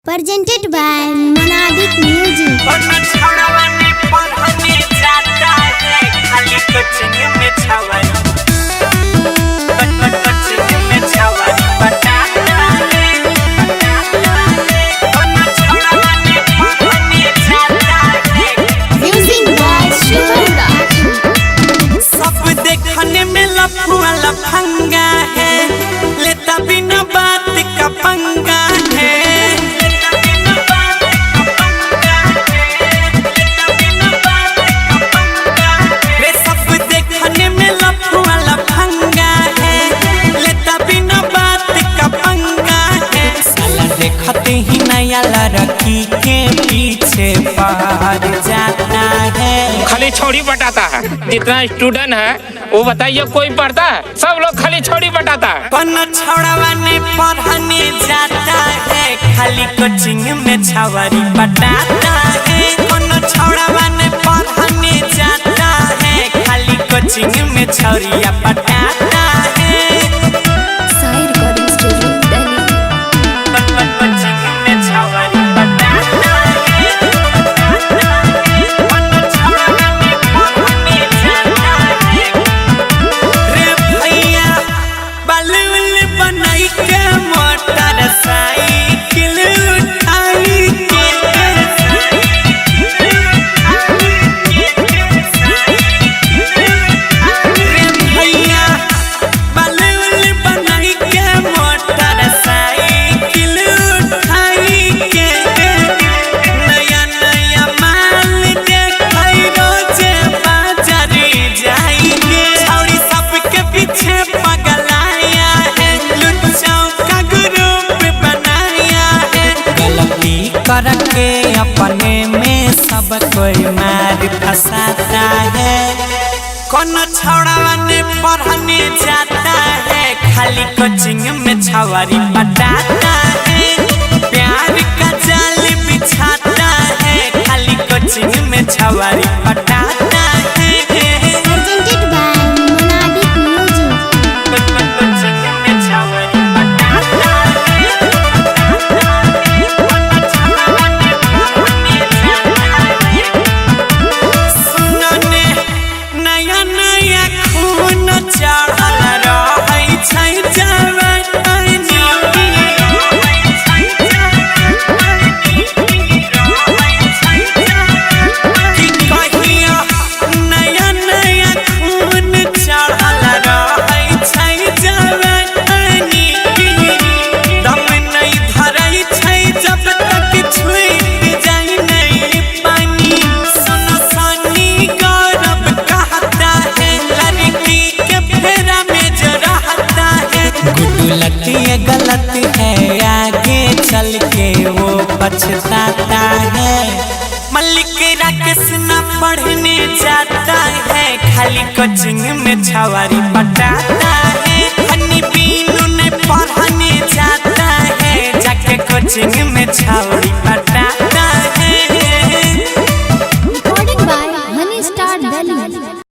presented by Monadik Music. Music by Shubham सब देखने में लफुआ लफंगा है, लेता बिना बात का पंगा है। वे सब देखने में लफुआ लफंगा है, लेता बिना बात का पंगा है। साला देखते ही नया लड़की के पीछे पार जाता है। खाली छोड़ी बटाता है। जितना स्टूडेंट है वो बताइए कोई पढ़ता है? सब लोग खाली छोड़ी बटाता है। पन्ना छौड़ावाने पढ़ने जाता है, खाली कोचिंग में छावरी बटाता है। पन्ना छौड़ावाने पढ़ने जाता है, खाली कोचिंग में छौरिया बटाता है। Sai Recording Studio, Delhi. Coaching में छावरी बटाता है। पन्ना छौड़ावाने पढ़ने जाता है। रे भैया बालूल बनाई के मोटर साइकिल उठाई के। रे भैया बालूल बनाई के मोटर साइकिल उठाई के। नया नया माल देखाई रोजे बाजारे जाएंगे। छौड़ी सबके पीछे पगलाया है, लुच्चाओं का ग्रुप बनाया है। गलती करके अपने में सब कोई मार फंसाता है। कौन छौड़ावाने पढ़ने जाता है, खाली कोचिंग में छवारी पटाता है। प्यार का जाल बिछाता है, खाली कोचिंग में छवारी पटाता है। Presented by Monadik Music. Coaching में छवारी पटाता है। कौन छौड़ावाने पढ़ने जाता है। सुनो ने नया नया खून चढ़ल रहै छै जवानी। कि कहियो नया नया खून चढ़ल रहै छै जवानी। दम नहीं धरै छै जब तक छुपि जाइ नहीं पानी। सुनो सनी गौरव कहता है, लड़की के फेरा में जो रहता है। गुडुलत ये गलत है, आगे चल के वो पछताता है। मल्लिक राकेश न पढ़ने जाता है, खाली कोचिंग में छवारी पटाता है। हनी बीनू ने पढ़ने